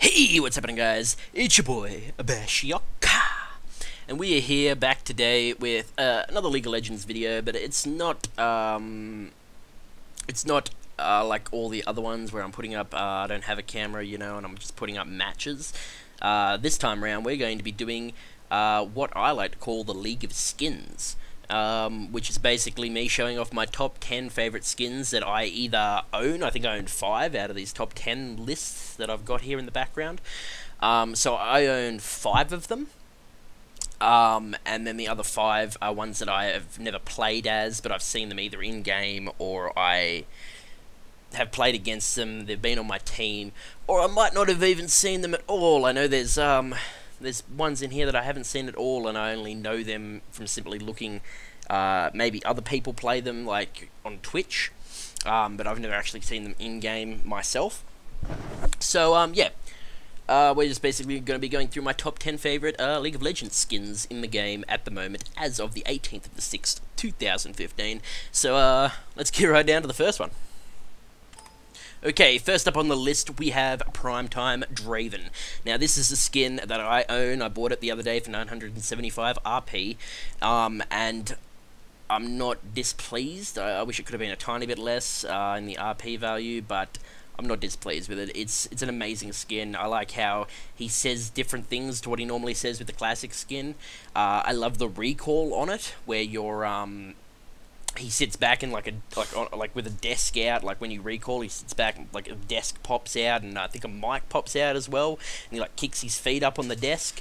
Hey, what's happening, guys? It's your boy, Bashioka, and we are here back today with another League of Legends video, but it's not like all the other ones where I'm putting up, I don't have a camera, you know, and I'm just putting up matches. This time around, we're going to be doing what I like to call the League of Skins. Which is basically me showing off my top 10 favorite skins that I either own. I think I own 5 out of these top 10 lists that I've got here in the background. So I own 5 of them. And then the other 5 are ones that I have never played as, but I've seen them either in-game or I have played against them, they've been on my team, or I might not have even seen them at all. I know there's ones in here that I haven't seen at all, and I only know them from simply looking. Maybe other people play them, like on Twitch, but I've never actually seen them in-game myself. So, yeah, we're just basically going to be going through my top 10 favorite League of Legends skins in the game at the moment, as of the 18th of the 6th, 2015. So, let's get right down to the first one. Okay, first up on the list, we have Primetime Draven. Now, this is a skin that I own. I bought it the other day for 975 RP, and I'm not displeased. I wish it could have been a tiny bit less in the RP value, but I'm not displeased with it. It's an amazing skin. I like how he says different things to what he normally says with the classic skin. I love the recall on it, where you're he sits back in like with a desk out. Like when you recall, he sits back, like a desk pops out, and I think a mic pops out as well, and he like kicks his feet up on the desk,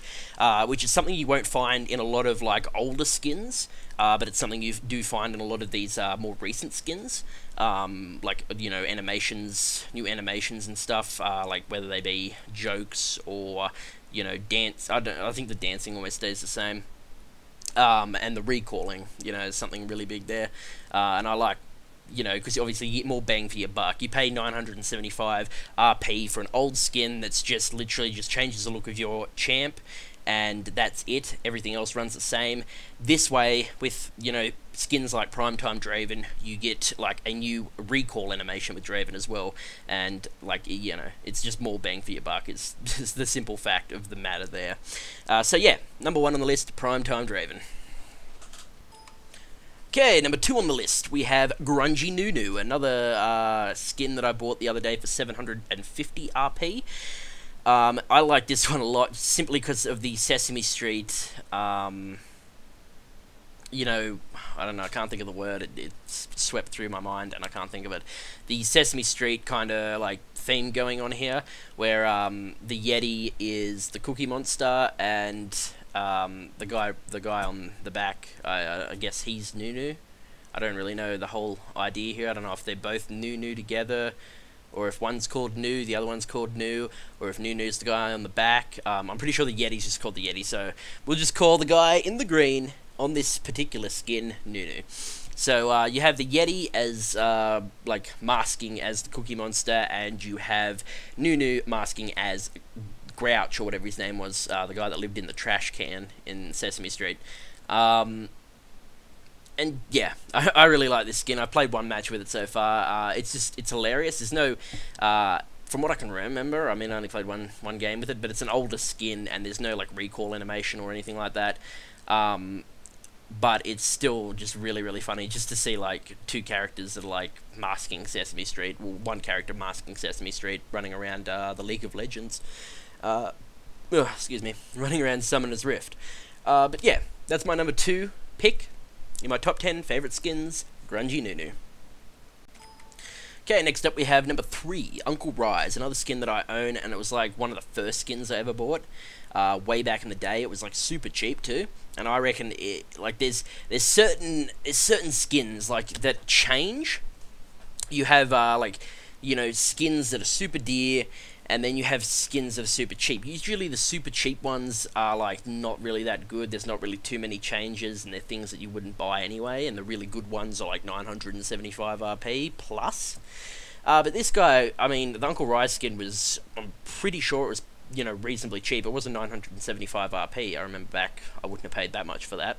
which is something you won't find in a lot of like older skins, but it's something you do find in a lot of these more recent skins, like, you know, animations, new animations and stuff, like whether they be jokes or, you know, dance. I think the dancing always stays the same. And the recalling, you know, is something really big there, and I like, you know, because obviously you get more bang for your buck. You pay 975 RP for an old skin that's just literally just changes the look of your champ, and that's it. Everything else runs the same. This way, with, you know, skins like Primetime Draven, you get like a new recall animation with Draven as well, and like, you know, it's just more bang for your buck. It's just the simple fact of the matter there. So yeah, number 1 on the list, Primetime Draven. Okay, number 2 on the list, we have Grunge Nunu, another skin that I bought the other day for 750 RP. I like this one a lot, simply because of the Sesame Street, you know, I don't know, I can't think of the word, it's swept through my mind, and I can't think of it. The Sesame Street kind of, like, theme going on here, where, the Yeti is the Cookie Monster, and, the guy on the back, I guess he's Nunu. I don't really know the whole idea here. I don't know if they're both Nunu together, or if one's called Nu, the other one's called Nu, or if Nunu's the guy on the back. I'm pretty sure the Yeti's just called the Yeti, so we'll just call the guy in the green on this particular skin Nunu. So you have the Yeti as like masking as the Cookie Monster, and you have Nunu masking as Grouch, or whatever his name was, the guy that lived in the trash can in Sesame Street. And yeah, I really like this skin. I've played one match with it so far. It's hilarious. There's no, from what I can remember, I mean, I only played one game with it, but it's an older skin, and there's no like recall animation or anything like that. But it's still just really, really funny just to see like 2 characters that are like masking Sesame Street. Well, one character masking Sesame Street, running around the League of Legends. Excuse me, running around Summoner's Rift. But yeah, that's my number 2 pick in my top 10 favorite skins, Grunge Nunu. Okay, next up we have number 3, Uncle Rise, another skin that I own, and it was like one of the first skins I ever bought. Way back in the day, it was like super cheap too, and I reckon like there's certain skins like that change. You have like, you know, skins that are super dear, and then you have skins that are super cheap. Usually the super cheap ones are like not really that good. There's not really too many changes, and they're things that you wouldn't buy anyway, and the really good ones are like 975 RP plus. But this guy, I mean, the Uncle Rise skin was, I'm pretty sure it was, you know, reasonably cheap. It wasn't 975 RP. I remember back, I wouldn't have paid that much for that.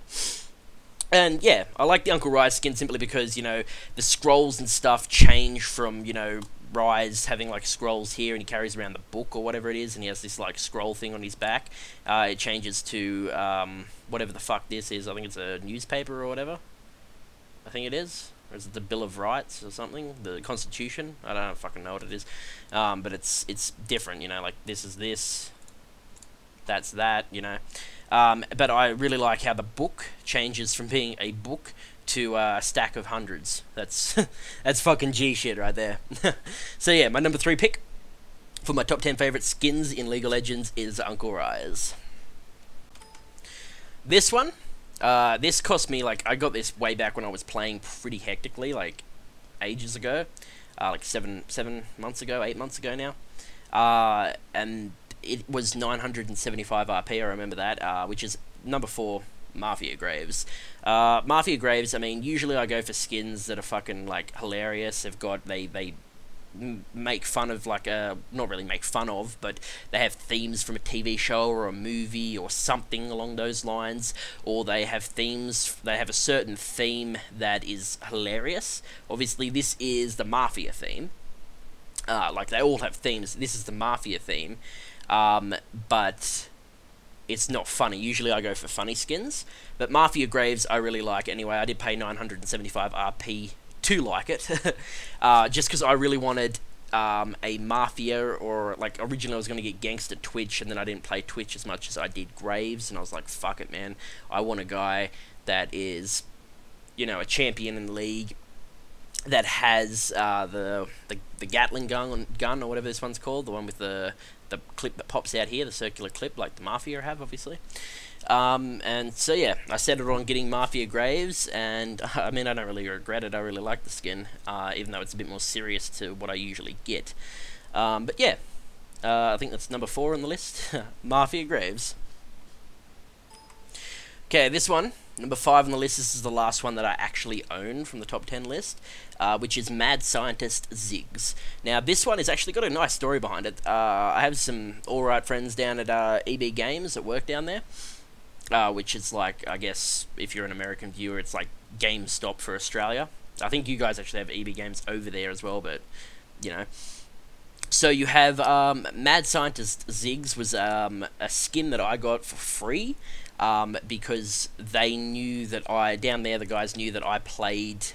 And yeah, I like the Uncle Rise skin simply because, you know, the scrolls and stuff change from, you know, Rise having like scrolls here, and he carries around the book or whatever it is, and he has this like scroll thing on his back. It changes to whatever the fuck this is. I think it's a newspaper or whatever. I think it is. Or is it the Bill of Rights or something? The Constitution? I don't fucking know what it is. But it's different, you know, like this is this, that's that, you know. But I really like how the book changes from being a book to a stack of hundreds. That's that's fucking G shit right there. So yeah, my number 3 pick for my top 10 favorite skins in League of Legends is Uncle Rise. This one, this cost me, like, I got this way back when I was playing pretty hectically, like ages ago, like 7 months ago, 8 months ago now, and it was 975 RP. I remember that, which is number 4. Mafia Graves. Mafia Graves, I mean, usually I go for skins that are fucking, like, hilarious. They make fun of, like, not really make fun of, but they have themes from a TV show or a movie or something along those lines, or they have themes, they have a certain theme that is hilarious. Obviously, this is the Mafia theme. Like, they all have themes. This is the Mafia theme, but it's not funny. Usually I go for funny skins, but Mafia Graves I really like anyway. I did pay 975 RP to like it, just because I really wanted a Mafia, or like originally I was going to get Gangster Twitch, and then I didn't play Twitch as much as I did Graves, and I was like, fuck it, man. I want a guy that is, you know, a champion in the league, that has the Gatling gun or whatever this one's called, the one with the clip that pops out here, the circular clip, like the Mafia have, obviously. And so yeah, I settled on getting Mafia Graves, and I mean, I don't really regret it. I really like the skin, even though it's a bit more serious to what I usually get. But yeah, I think that's number 4 on the list, Mafia Graves. Okay, this one, number 5 on the list. This is the last one that I actually own from the top 10 list, which is Mad Scientist Ziggs. Now, this one has actually got a nice story behind it. I have some alright friends down at EB Games that work down there, which is like, I guess, if you're an American viewer, it's like GameStop for Australia. I think you guys actually have EB Games over there as well, but, you know. So you have Mad Scientist Ziggs was a skin that I got for free, because they knew that down there, the guys knew that I played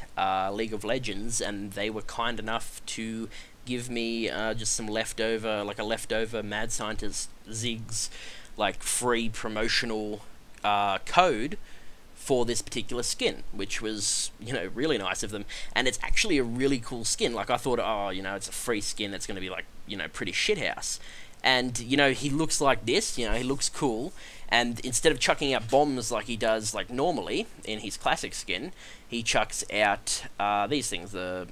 League of Legends, and they were kind enough to give me just some leftover, like a leftover Mad Scientist Ziggs, like free promotional code for this particular skin, which was, you know, really nice of them. And it's actually a really cool skin. Like, I thought, oh, you know, it's a free skin, it's going to be like, you know, pretty shithouse. And, you know, he looks like this, you know, he looks cool, and instead of chucking out bombs like he does, like, normally in his classic skin, he chucks out these things, what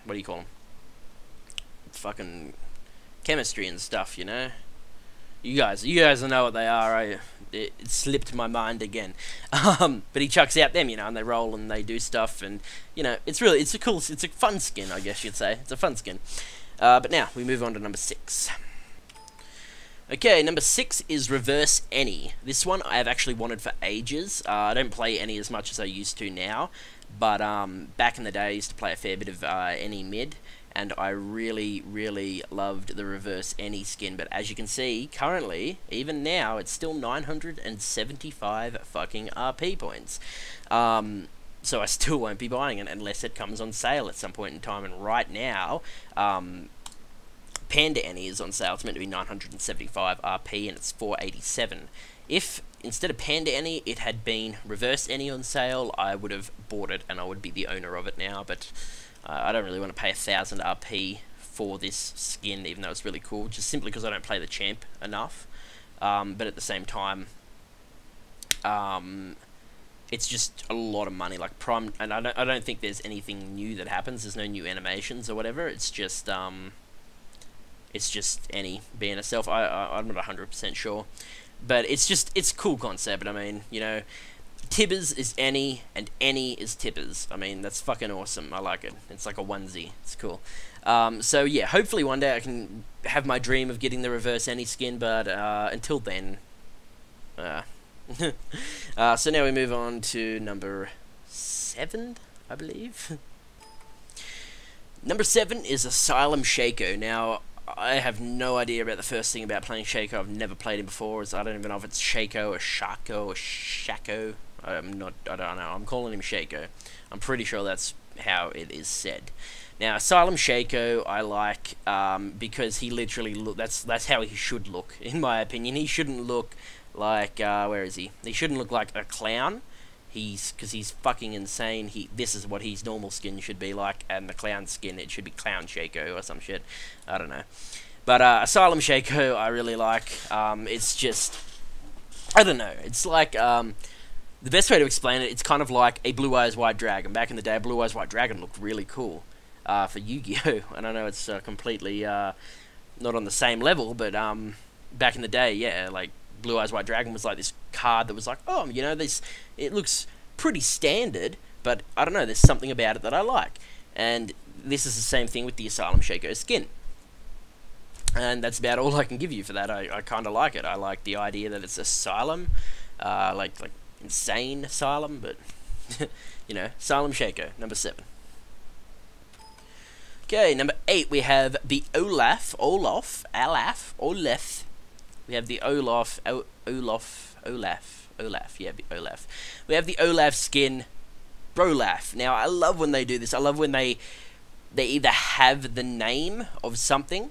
do you call them? Fucking chemistry and stuff, you know? You guys know what they are. It slipped my mind again. But he chucks out them, you know, and they roll and they do stuff, and, you know, it's a fun skin, I guess you'd say. It's a fun skin. But now, we move on to number 6. Okay, number 6 is Reverse Any. This one I have actually wanted for ages. I don't play Any as much as I used to now, but back in the day I used to play a fair bit of Any mid, and I really, really loved the Reverse Any skin. But as you can see, currently, even now, it's still 975 fucking RP points. So I still won't be buying it unless it comes on sale at some point in time, and right now, Panda Any is on sale. It's meant to be 975 RP, and it's 487. If instead of Panda Any it had been Reverse Any on sale, I would have bought it and I would be the owner of it now, but I don't really want to pay 1000 RP for this skin, even though it's really cool, just simply because I don't play the champ enough. But at the same time, it's just a lot of money. Like Prime, and I don't think there's anything new that happens. There's no new animations or whatever. It's just Any being itself. I'm not 100% sure, but it's a cool concept. I mean, you know, Tibbers is Any, and Any is Tibbers. I mean, that's fucking awesome. I like it. It's like a onesie. It's cool. So yeah, hopefully one day I can have my dream of getting the Reverse Any skin, but until then, so now we move on to number 7, I believe. Number 7 is Asylum Shake. Now, I have no idea about the first thing about playing Shaco. I've never played him before. I don't even know if it's Shaco or Shaco or Shaco. I don't know. I'm calling him Shaco. I'm pretty sure that's how it is said. Now, Asylum Shaco, I like because he literally that's how he should look, in my opinion. He shouldn't look like where is he? He shouldn't look like a clown. Because he's fucking insane. This is what his normal skin should be like, and the clown skin, it should be Clown Shaco or some shit. I don't know. But Asylum Shaco, I really like. It's just, I don't know. It's like the best way to explain it. It's kind of like a Blue Eyes White Dragon. Back in the day, Blue Eyes White Dragon looked really cool for Yu-Gi-Oh. And I know it's completely not on the same level, but back in the day, yeah, like Blue Eyes White Dragon was like this card that was like, oh, you know, it looks pretty standard, but I don't know, there's something about it that I like. And this is the same thing with the Asylum Shaco skin. And that's about all I can give you for that. I kind of like it. I like the idea that it's Asylum, like insane Asylum, but, you know, Asylum Shaco, number 7. Okay, number 8, we have the Olaf. We have the Olaf, yeah, the Olaf. We have the Olaf skin, Brolaf. Now, I love when they do this. I love when they either have the name of something,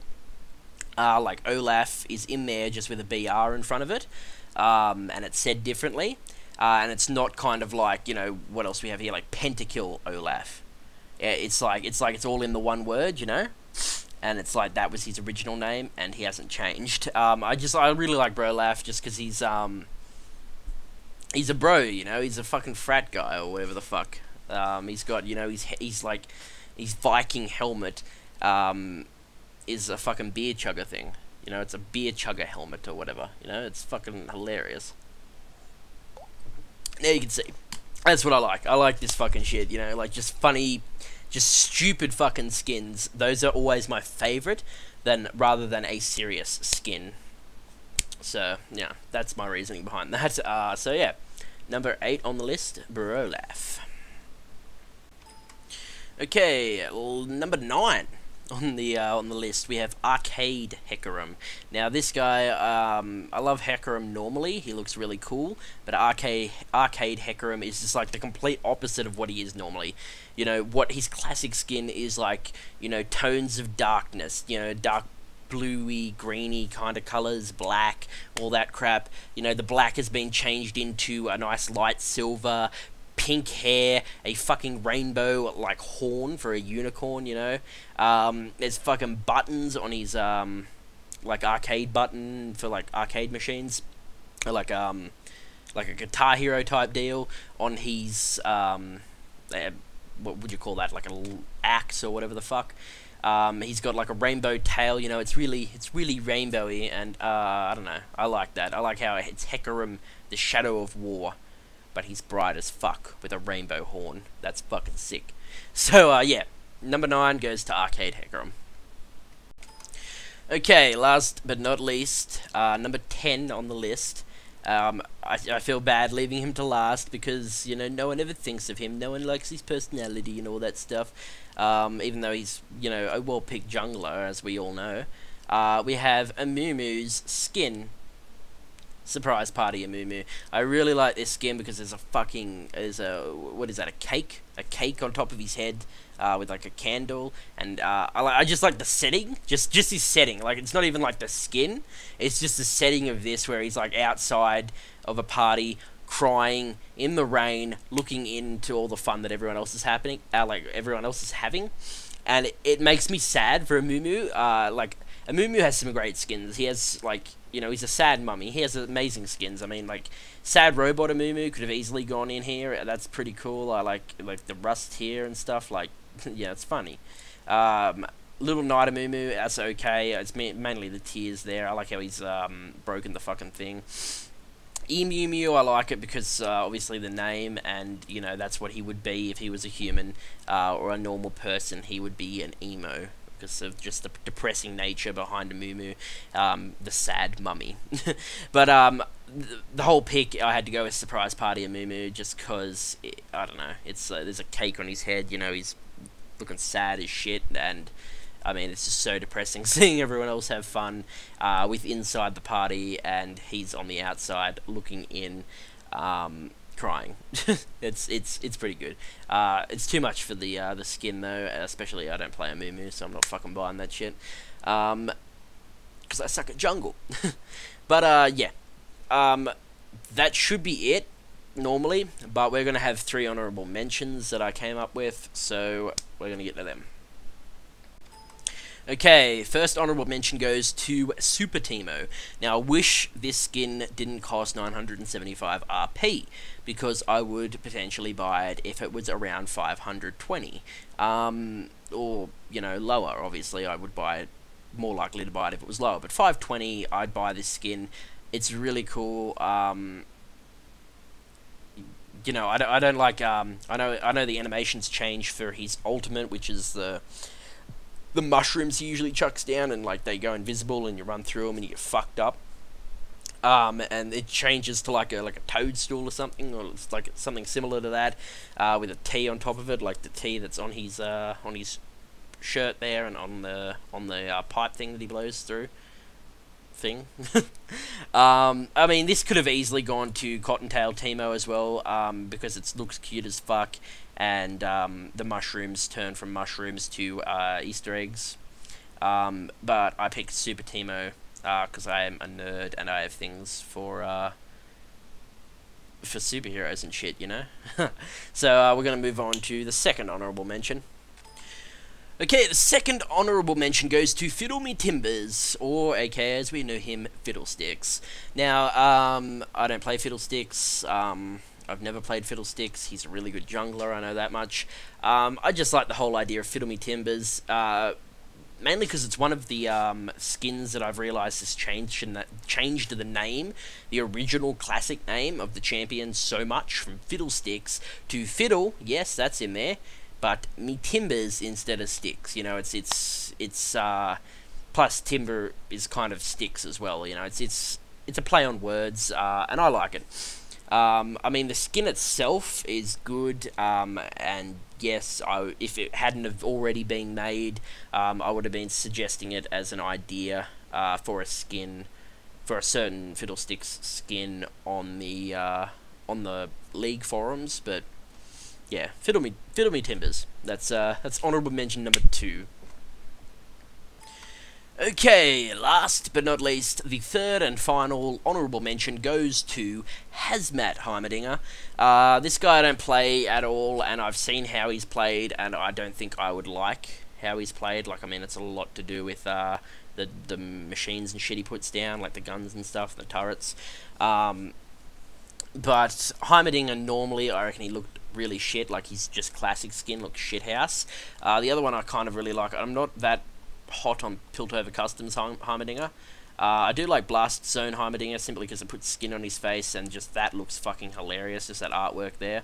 like Olaf is in there just with a BR in front of it, and it's said differently, and it's not kind of like, you know, what else we have here, like Pentakill Olaf. Yeah, it's like it's all in the one word, you know? And it's like that was his original name, and he hasn't changed. I really like Brolaf just because he's a bro, you know. He's a fucking frat guy or whatever the fuck. He's got, you know, he's like his Viking helmet is a fucking beer chugger thing. You know, it's a beer chugger helmet or whatever. You know, it's fucking hilarious. There you can see. That's what I like. I like this fucking shit. You know, like just funny. Just stupid fucking skins. Those are always my favorite, rather than a serious skin. So yeah, that's my reasoning behind that. So yeah, number 8 on the list, Brolaf. Okay, number 9 on the list, we have Arcade Hecarim. Now this guy, I love Hecarim normally. He looks really cool, but Arcade Hecarim is just like the complete opposite of what he is normally. You know, what his classic skin is like, you know, tones of darkness, you know, dark bluey, greeny kind of colors, black, all that crap. You know, the black has been changed into a nice light silver, pink hair, a fucking rainbow, like, horn for a unicorn, you know. There's fucking buttons on his, like, arcade button for, like, arcade machines. Like a Guitar Hero type deal on his, what would you call that, like a axe or whatever the fuck. He's got like a rainbow tail, you know, it's really rainbowy, and I don't know, I like that. I like how it's Hecarim, the Shadow of War, but he's bright as fuck with a rainbow horn. That's fucking sick. So yeah, number 9 goes to Arcade Hecarim. Okay, last but not least, number 10 on the list. I feel bad leaving him to last because, you know, no one ever thinks of him. No one likes his personality and all that stuff. Even though he's, you know, a well-picked jungler, as we all know. We have Amumu's skin. Surprise Party Amumu. I really like this skin because there's what is that, a cake? A cake on top of his head. With like a candle, and I just like the setting, just his setting. Like, it's not even like the skin, it's just the setting of this, where he's like outside of a party, crying in the rain, looking into all the fun that everyone else is having, and it makes me sad for Amumu. Like, Amumu has some great skins. He has, like, you know, he's a sad mummy. He has amazing skins. I mean, like, Sad Robot Amumu could have easily gone in here. That's pretty cool. I like the rust here and stuff. Like, yeah, it's funny. Little Knight Amumu, that's okay. It's mainly the tears there. I like how he's broken the fucking thing. Emu, I like it because obviously the name, and, you know, that's what he would be if he was a human or a normal person. He would be an emo because of just the depressing nature behind Amumu, the sad mummy. But the whole pick, I had to go with Surprise Party Amumu just because, I don't know, it's there's a cake on his head, you know, he's looking sad as shit, and I mean, it's just so depressing seeing everyone else have fun with inside the party, and he's on the outside looking in, crying. it's pretty good. It's too much for the skin though, especially I don't play a Moo, so I'm not fucking buying that shit. Because I suck at jungle. But yeah, that should be it normally, but we're gonna have 3 honorable mentions that I came up with, so we're gonna get to them. Okay, first honorable mention goes to Super Teemo. Now, I wish this skin didn't cost 975 RP, because I would potentially buy it if it was around 520. Or, you know, lower, obviously, I would buy it, more likely to buy it if it was lower, but 520, I'd buy this skin. It's really cool. You know, I don't like, I know the animations change for his ultimate, which is the mushrooms he usually chucks down, and like they go invisible and you run through them and you get fucked up. And it changes to like a toadstool or something, or it's like something similar to that, with a T on top of it, like the T that's on his shirt there, and on the pipe thing that he blows through. I mean, this could have easily gone to Cottontail Teemo as well, because it looks cute as fuck, and the mushrooms turn from mushrooms to Easter eggs. But I picked Super Teemo because I am a nerd and I have things for superheroes and shit, you know. So we're gonna move on to the second honorable mention. Okay, the second honourable mention goes to Fiddle Me Timbers, or aka as we know him, Fiddlesticks. Now, I don't play Fiddlesticks, I've never played Fiddlesticks, he's a really good jungler, I know that much. I just like the whole idea of Fiddle Me Timbers, mainly because it's one of the skins that I've realised has changed the name, the original classic name of the champion so much, from Fiddlesticks to Fiddle, yes, that's in there, but me timbers instead of sticks. You know, it's plus timber is kind of sticks as well. You know, it's a play on words, and I like it. I mean, the skin itself is good, and yes, if it hadn't have already been made, I would have been suggesting it as an idea for a skin, for a certain Fiddlesticks skin on the League forums, but. Yeah, Fiddle Me Timbers. That's honourable mention number 2. Okay, last but not least, the third and final honourable mention goes to Hazmat Heimerdinger. This guy I don't play at all, and I've seen how he's played, and I don't think I would like how he's played. Like, I mean, it's a lot to do with the machines and shit he puts down, like the guns and stuff, the turrets. But Heimerdinger normally, I reckon he looked really shit, like he's just classic skin, looks shithouse. The other one I kind of really like, I'm not that hot on Piltover Customs Heimerdinger. I do like Blast Zone Heimerdinger simply because it puts skin on his face, and just that looks fucking hilarious, just that artwork there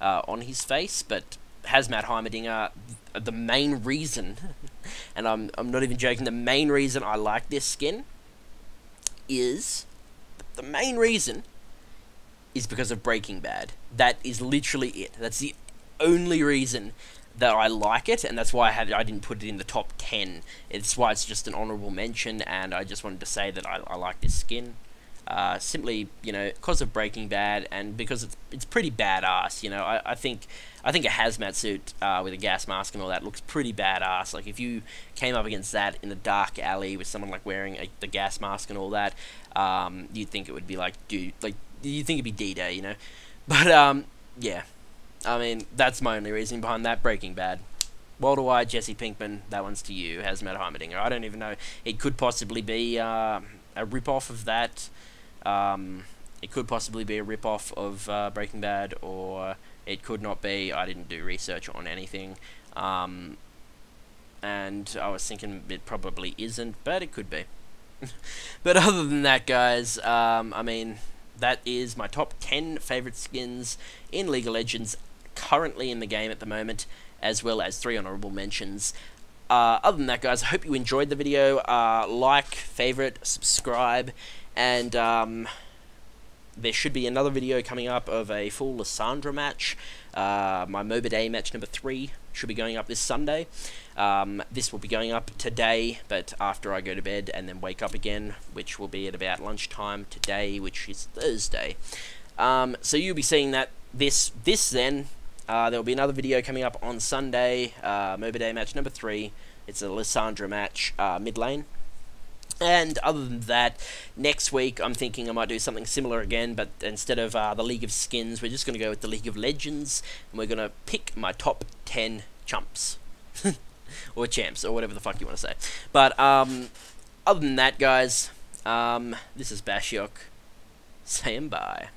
on his face. But Hazmat Heimerdinger, the main reason, and I'm not even joking, the main reason I like this skin is, the main reason is because of Breaking Bad. That is literally it. That's the only reason that I like it, and that's why I didn't put it in the top 10. It's why it's just an honourable mention, and I just wanted to say that I like this skin. Simply, you know, because of Breaking Bad, and because it's pretty badass, you know. I think a hazmat suit with a gas mask and all that looks pretty badass. Like, if you came up against that in a dark alley with someone, like, wearing the gas mask and all that, you'd think it would be like, dude, like, you'd think it'd be D-Day, you know. But, yeah. I mean, that's my only reason behind that. Breaking Bad. Walter White, Jesse Pinkman, that one's to you. Hazmat Heimerdinger. I don't even know. It could possibly be a rip-off of that. It could possibly be a rip-off of Breaking Bad, or it could not be. I didn't do research on anything. And I was thinking it probably isn't, but it could be. But other than that, guys, I mean, that is my top 10 favourite skins in League of Legends currently in the game at the moment, as well as 3 honourable mentions. Other than that, guys, I hope you enjoyed the video. Like, favourite, subscribe, and there should be another video coming up of a full Lissandra match, my MOBA Day match number 3, should be going up this Sunday. This will be going up today, but after I go to bed and then wake up again, which will be at about lunchtime today, which is Thursday. So you'll be seeing that this then. There'll be another video coming up on Sunday, MOBA Day match number 3. It's a Lissandra match, mid lane. And other than that, next week I'm thinking I might do something similar again, but instead of the League of Skins, we're just going to go with the League of Legends, and we're going to pick my top 10 chumps. Or champs, or whatever the fuck you want to say. But other than that, guys, this is Bashiok saying bye.